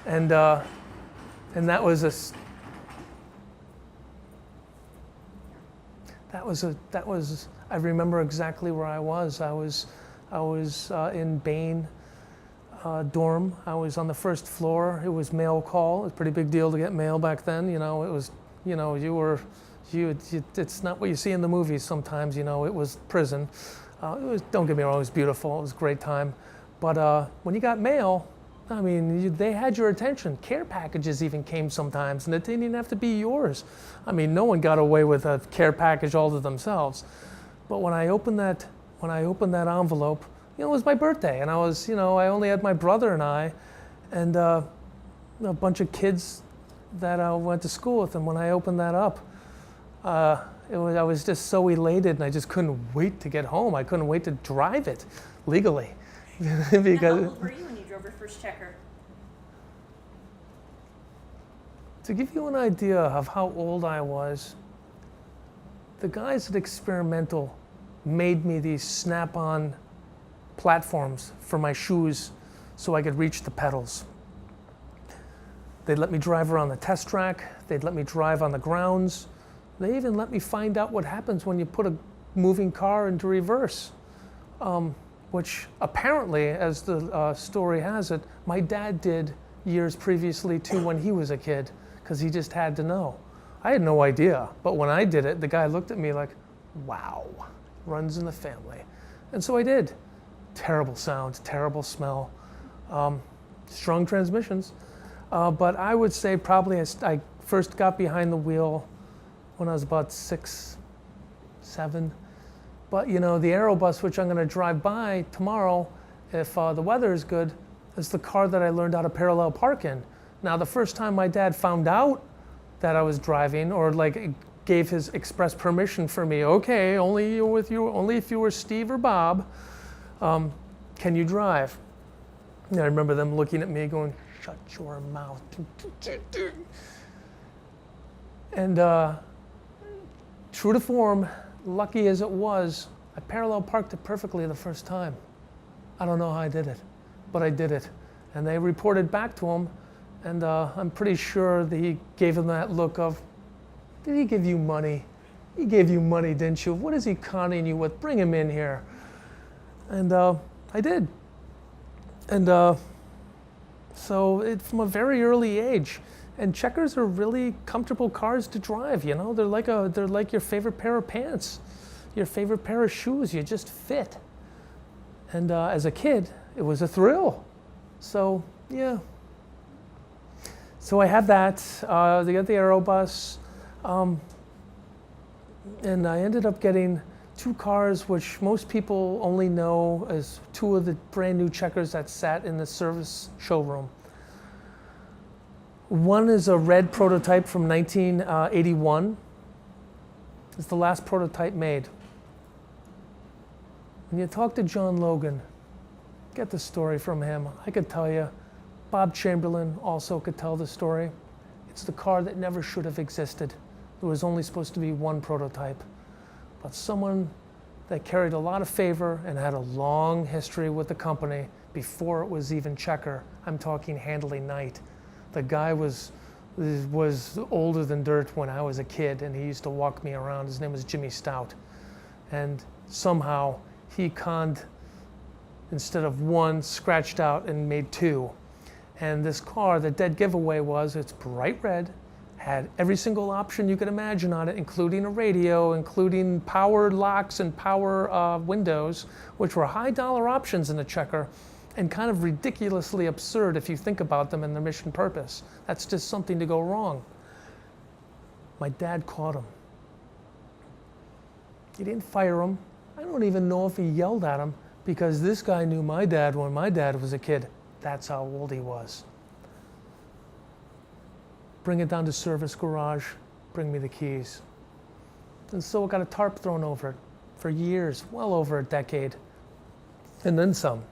And that was I remember exactly where I was. I was in Bain dorm. I was on the first floor. It was mail call. It was a pretty big deal to get mail back then. It was, it's not what you see in the movies sometimes. It was prison. Don't get me wrong, it was beautiful. It was a great time. But when you got mail, I mean, they had your attention. Care packages even came sometimes, and it didn't even have to be yours. I mean, no one got away with a care package all to themselves. But when I opened that envelope, it was my birthday, and I was, I only had my brother and I, and a bunch of kids that I went to school with. And when I opened that up, I was just so elated, and I just couldn't wait to get home. I couldn't wait to drive it legally. Because how old were you when you drove your first Checker? To give you an idea of how old I was, the guys at Experimental made me these snap-on platforms for my shoes so I could reach the pedals. They'd let me drive around the test track. They'd let me drive on the grounds. They even let me find out what happens when you put a moving car into reverse, which apparently, as the story has it, my dad did years previously too when he was a kid, because he just had to know. I had no idea, but when I did it, the guy looked at me like, wow, runs in the family. And so I did. Terrible sound, terrible smell, strong transmissions. But I would say probably I first got behind the wheel when I was about 6, 7. But the Aerobus, which I'm going to drive by tomorrow, if the weather is good, is the car that I learned how to parallel park in. Now, the first time my dad found out that I was driving, or gave his express permission for me, okay, only if you were Steve or Bob, can you drive? And I remember them looking at me going, shut your mouth. And true to form, lucky as it was, I parallel parked it perfectly the first time. I don't know how I did it, but I did it. And they reported back to him, and I'm pretty sure that he gave him that look of, did he give you money? He gave you money, didn't you? What is he conning you with? Bring him in here. And I did. And so from a very early age, and Checkers are really comfortable cars to drive. You know, they're like your favorite pair of pants, your favorite pair of shoes. You just fit. And as a kid, it was a thrill. So yeah. So I have that. They got the Aerobus, and I ended up getting 2 cars, which most people only know as 2 of the brand new Checkers that sat in the service showroom. One is a red prototype from 1981. It's the last prototype made. When you talk to John Logan, get the story from him. I could tell you. Bob Chamberlain also could tell the story. It's the car that never should have existed. There was only supposed to be 1 prototype. But someone that carried a lot of favor and had a long history with the company before it was even Checker. I'm talking Handley Knight. The guy was older than dirt when I was a kid, and he used to walk me around. His name was Jimmy Stout. And somehow he conned, instead of 1, scratched out and made 2. And this car, the dead giveaway was, it's bright red, had every single option you could imagine on it, including a radio, including power locks and power windows, which were high dollar options in the Checker, and kind of ridiculously absurd if you think about them and their mission purpose. That's just something to go wrong. My dad caught him. He didn't fire him. I don't even know if he yelled at him, because this guy knew my dad when my dad was a kid. That's how old he was. Bring it down to service garage, bring me the keys. And so it got a tarp thrown over it for years, well over a decade, and then some.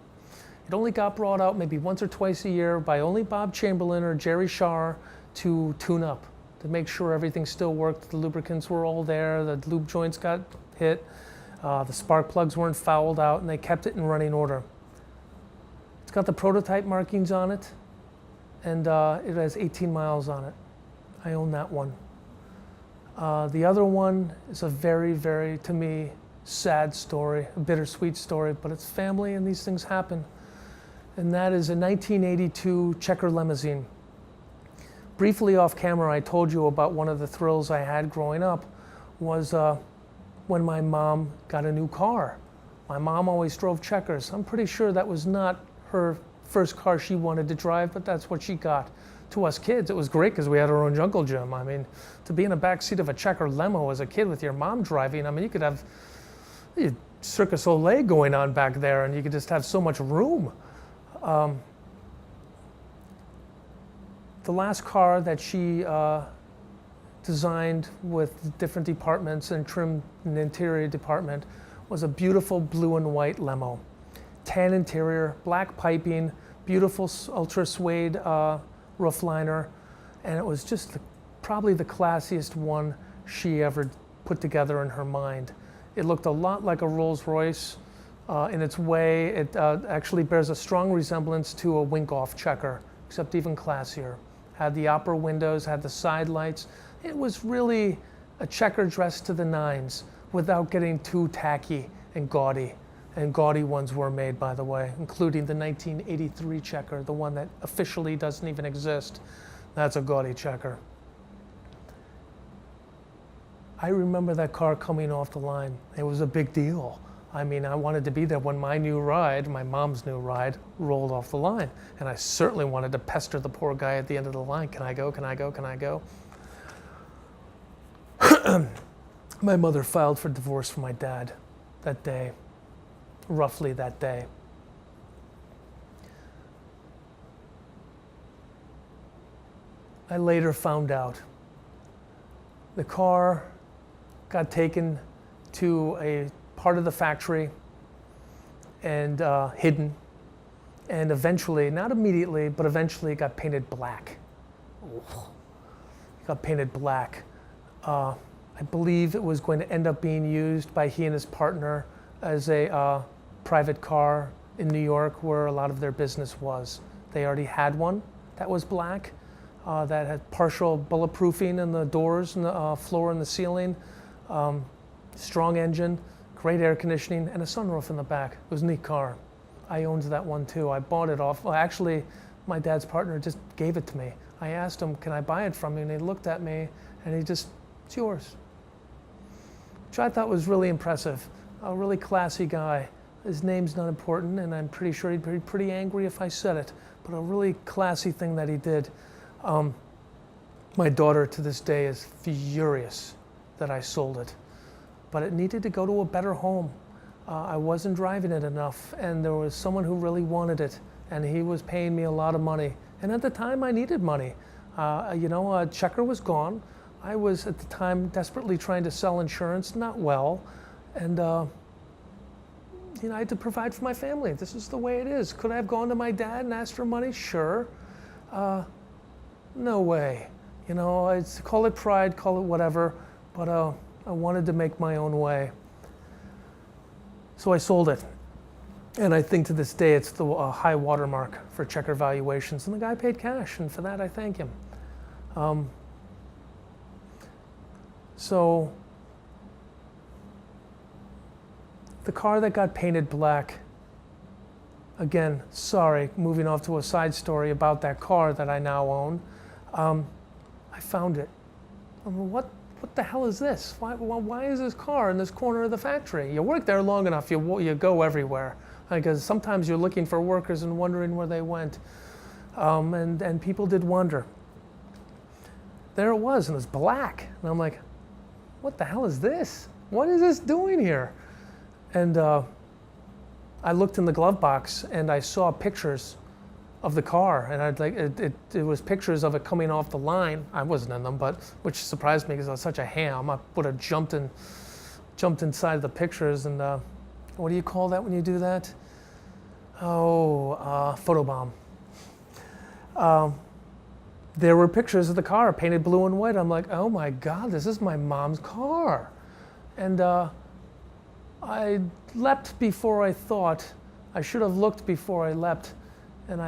It only got brought out maybe once or twice a year by only Bob Chamberlain or Jerry Shar to tune up, to make sure everything still worked. The lubricants were all there, the lube joints got hit, the spark plugs weren't fouled out, and they kept it in running order. It's got the prototype markings on it, and it has 18 miles on it. I own that one. The other one is a very, very, to me, sad story, a bittersweet story, but it's family and these things happen. And that is a 1982 Checker limousine. Briefly off camera, I told you about one of the thrills I had growing up was when my mom got a new car. My mom always drove Checkers. I'm pretty sure that was not her first car she wanted to drive, but that's what she got. To us kids, it was great because we had our own jungle gym. I mean, to be in the back seat of a Checker limo as a kid with your mom driving, I mean, you could have Circus Olay going on back there, and you could just have so much room. The last car that she designed with different departments and trim an interior department was a beautiful blue and white limo. Tan interior, black piping, beautiful ultra suede roof liner, and it was just probably the classiest one she ever put together in her mind. It looked a lot like a Rolls Royce in its way. It actually bears a strong resemblance to a Wink-Off Checker, except even classier. Had the opera windows, had the side lights. It was really a Checker dressed to the nines without getting too tacky and gaudy. And gaudy ones were made, by the way, including the 1983 Checker, the one that officially doesn't even exist. That's a gaudy Checker. I remember that car coming off the line. It was a big deal. I mean, I wanted to be there when my new ride, my mom's new ride, rolled off the line. And I certainly wanted to pester the poor guy at the end of the line. Can I go? Can I go? Can I go? My mother filed for divorce from my dad that day. Roughly that day. I later found out the car got taken to a part of the factory and hidden, and eventually, not immediately, but eventually it got painted black. It got painted black. I believe it was going to end up being used by he and his partner as a private car in New York, where a lot of their business was. They already had one that was black, that had partial bulletproofing in the doors and the floor and the ceiling, strong engine, great air conditioning, and a sunroof in the back. It was a neat car. I owned that one too. I bought it off, well, actually, my dad's partner just gave it to me. I asked him, can I buy it from you? And he looked at me and he just, it's yours. Which I thought was really impressive. A really classy guy. His name's not important, and I'm pretty sure he'd be pretty angry if I said it, but a really classy thing that he did. My daughter to this day is furious that I sold it, but it needed to go to a better home. I wasn't driving it enough, and there was someone who really wanted it, and he was paying me a lot of money. And at the time, I needed money. Checker was gone. I was at the time desperately trying to sell insurance, not well, and I had to provide for my family. This is the way it is. Could I have gone to my dad and asked for money? Sure. No way. I'd call it pride, call it whatever, but I wanted to make my own way. So I sold it. And I think to this day it's the high watermark for Checker valuations. And the guy paid cash, and for that I thank him. So the car that got painted black, again, sorry, moving off to a side story about that car that I now own, I found it. What the hell is this? Why is this car in this corner of the factory? You work there long enough, you go everywhere. Because sometimes you're looking for workers and wondering where they went. And people did wonder. There it was, and it was black. And I'm like, what the hell is this? What is this doing here? And I looked in the glove box and I saw pictures of the car, and it was pictures of it coming off the line. I wasn't in them, but which surprised me because I was such a ham. I would have jumped inside the pictures, and what do you call that when you do that? Photobomb. There were pictures of the car painted blue and white. I'm like, oh my God, this is my mom's car. And I leapt before I thought. I should have looked before I leapt. And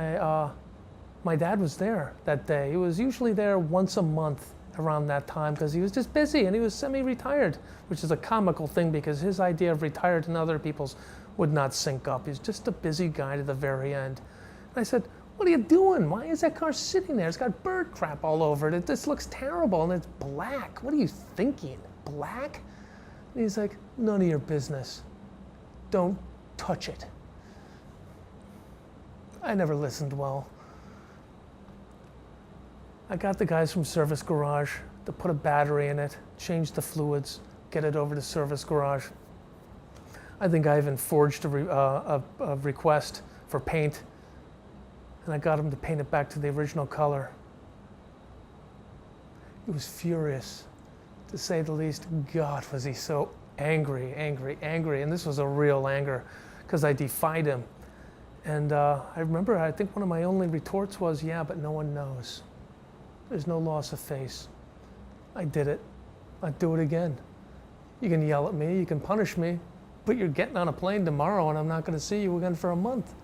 my dad was there that day. He was usually there once a month around that time because he was just busy, and he was semi-retired, which is a comical thing because his idea of retired and other people's would not sync up. He's just a busy guy to the very end. And I said, what are you doing? Why is that car sitting there? It's got bird crap all over it. This looks terrible, and it's black. What are you thinking? Black? And he's like, none of your business. Don't touch it. I never listened well. I got the guys from Service Garage to put a battery in it, change the fluids, get it over to Service Garage. I think I even forged a request for paint, and I got him to paint it back to the original color. He was furious, to say the least. God, was he so angry, and this was a real anger, because I defied him. And I remember, I think one of my only retorts was, yeah, but no one knows. There's no loss of face. I did it. I'd do it again. You can yell at me, you can punish me, but you're getting on a plane tomorrow and I'm not going to see you again for a month.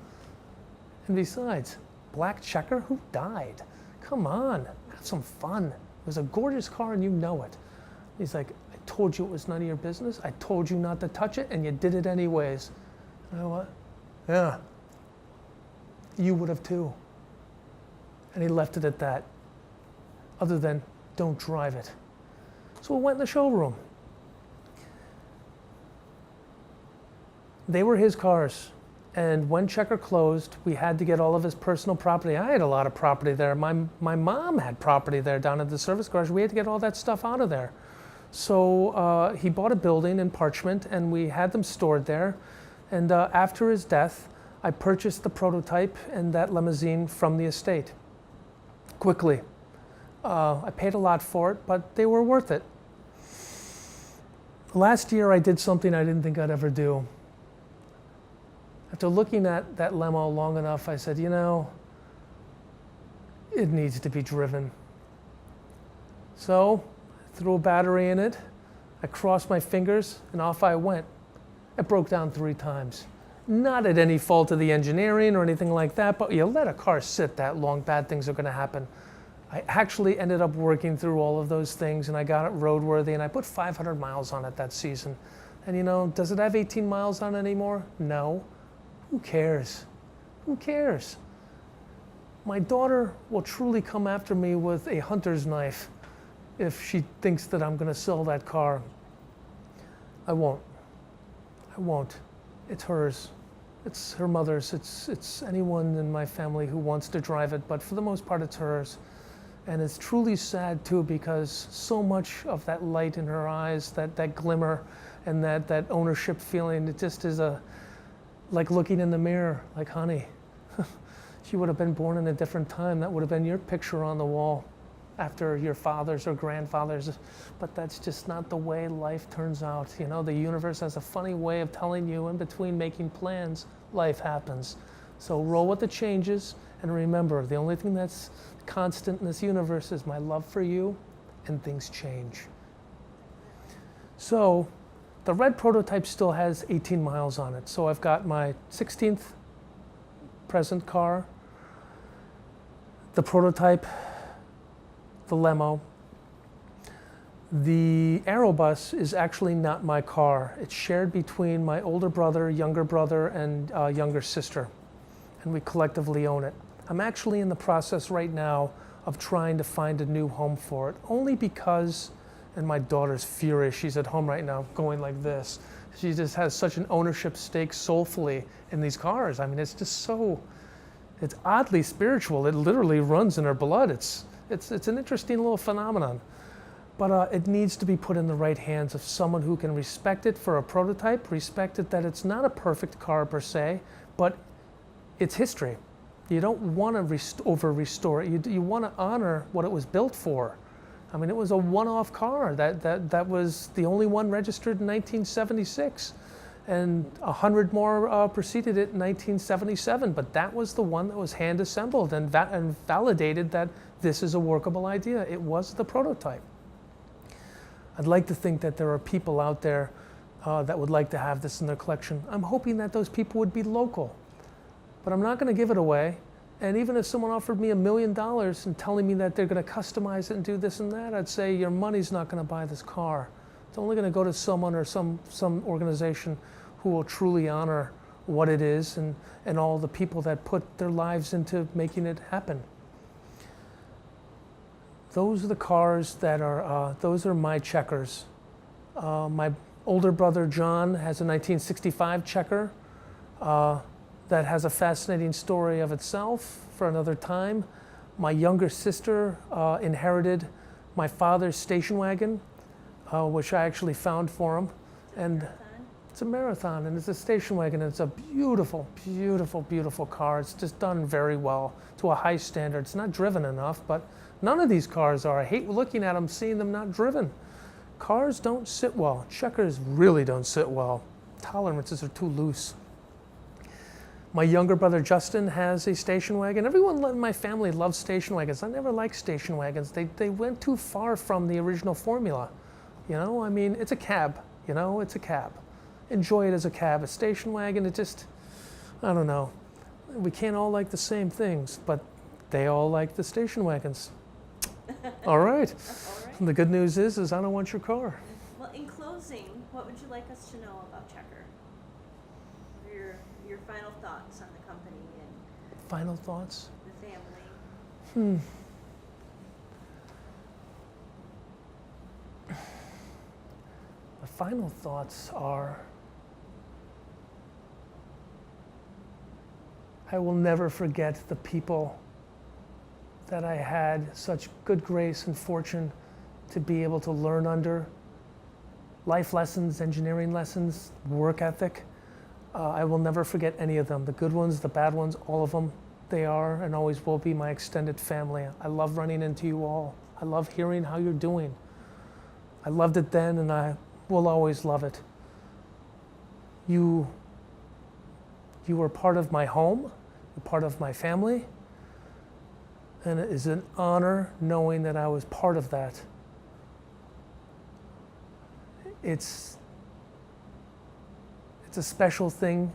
And besides, black Checker? Who died? Come on, have some fun. It was a gorgeous car and you know it. He's like, I told you it was none of your business. I told you not to touch it and you did it anyways. You know what? Yeah. You would have too. And he left it at that. Other than, don't drive it. So we went in the showroom. They were his cars. And when Checker closed, we had to get all of his personal property. I had a lot of property there. My mom had property there down at the service garage. We had to get all that stuff out of there. So he bought a building in Parchment, and we had them stored there. And after his death, I purchased the prototype and that limousine from the estate. Quickly. I paid a lot for it, but they were worth it. Last year, I did something I didn't think I'd ever do. After looking at that limo long enough, I said, you know, it needs to be driven. So I threw a battery in it. I crossed my fingers, and off I went. It broke down 3 times. Not at any fault of the engineering or anything like that, but you let a car sit that long, bad things are going to happen. I actually ended up working through all of those things, and I got it roadworthy, and I put 500 miles on it that season. And you know, does it have 18 miles on it anymore? No. Who cares? Who cares? My daughter will truly come after me with a hunter's knife if she thinks that I'm going to sell that car. I won't. I won't. It's hers. It's her mother's. It's anyone in my family who wants to drive it, but for the most part, it's hers. And it's truly sad too, because so much of that light in her eyes, that glimmer, and that ownership feeling, it just is like looking in the mirror, like, honey, she would have been born in a different time. That would have been your picture on the wall after your fathers or grandfathers. But that's just not the way life turns out. You know, the universe has a funny way of telling you in between making plans, life happens. So roll with the changes, and remember, the only thing that's constant in this universe is my love for you, and things change. So the red prototype still has 18 miles on it. So I've got my 16th present car, the prototype, the limo. The Aerobus is actually not my car. It's shared between my older brother, younger brother, and younger sister, and we collectively own it. I'm actually in the process right now of trying to find a new home for it, only because, and my daughter's furious, she's at home right now going like this. She just has such an ownership stake soulfully in these cars. I mean, it's just so, it's oddly spiritual. It literally runs in her blood. It's an interesting little phenomenon. But it needs to be put in the right hands of someone who can respect it for a prototype, respect it that it's not a perfect car per se, but it's history. You don't want to over-restore it. You want to honor what it was built for. I mean, it was a one-off car. That was the only one registered in 1976. And 100 more preceded it in 1977. But that was the one that was hand-assembled and validated that this is a workable idea. It was the prototype. I'd like to think that there are people out there that would like to have this in their collection. I'm hoping that those people would be local. But I'm not going to give it away. And even if someone offered me $1 million and telling me that they're going to customize it and do this and that, I'd say your money's not going to buy this car. It's only going to go to someone or some organization who will truly honor what it is and all the people that put their lives into making it happen. Those are the cars that are, those are my checkers. My older brother John has a 1965 checker. That has a fascinating story of itself for another time. My younger sister inherited my father's station wagon, which I actually found for him. And it's a Marathon, and it's a station wagon, and it's a beautiful, beautiful, beautiful car. It's just done very well to a high standard. It's not driven enough, but none of these cars are. I hate looking at them, seeing them not driven. Cars don't sit well. Checkers really don't sit well. Tolerances are too loose. My younger brother Justin has a station wagon. Everyone in my family loves station wagons. I never liked station wagons. They went too far from the original formula. You know, I mean, it's a cab. You know, it's a cab. Enjoy it as a cab. A station wagon, it just, I don't know. We can't all like the same things, but they all like the station wagons. All right. All right. And the good news is I don't want your car. Well, in closing, what would you like us to know about Checker? Your final thoughts on the company and Final thoughts? the family. The final thoughts are, I will never forget the people that I had such good grace and fortune to be able to learn under. Life lessons, engineering lessons, work ethic. I will never forget any of them. The good ones, the bad ones, all of them. They are and always will be my extended family. I love running into you all. I love hearing how you're doing. I loved it then and I will always love it. You are part of my home, you're part of my family, and it is an honor knowing that I was part of that. It's a special thing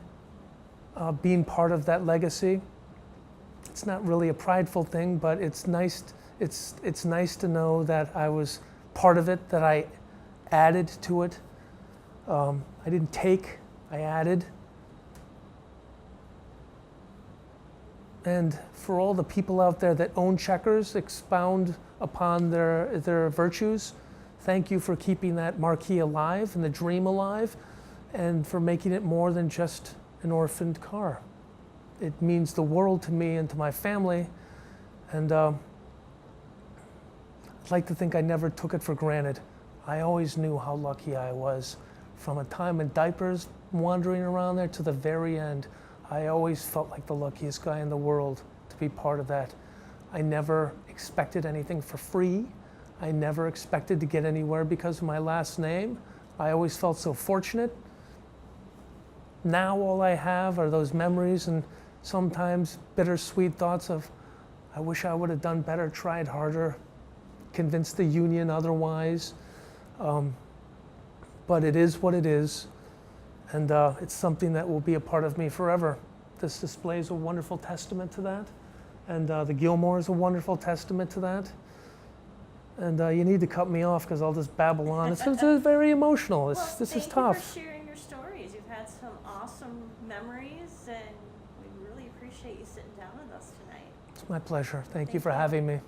being part of that legacy. It's not really a prideful thing, but it's nice. It's nice to know that I was part of it, that I added to it. I didn't take, I added. And for all the people out there that own Checkers, expound upon their virtues, thank you for keeping that marquee alive and the dream alive, and for making it more than just an orphaned car. It means the world to me and to my family, and I'd like to think I never took it for granted. I always knew how lucky I was. From a time in diapers, wandering around there, to the very end, I always felt like the luckiest guy in the world to be part of that. I never expected anything for free. I never expected to get anywhere because of my last name. I always felt so fortunate. Now all I have are those memories and sometimes bittersweet thoughts of, I wish I would have done better, tried harder, convinced the union otherwise. But it is what it is. And it's something that will be a part of me forever. This display is a wonderful testament to that. And the Gilmore is a wonderful testament to that. And you need to cut me off because I'll just babble on. It's very emotional. This is tough. Thank you for sharing your stories. You've had some awesome memories, and we really appreciate you sitting down with us tonight. It's my pleasure. Thank you for having me.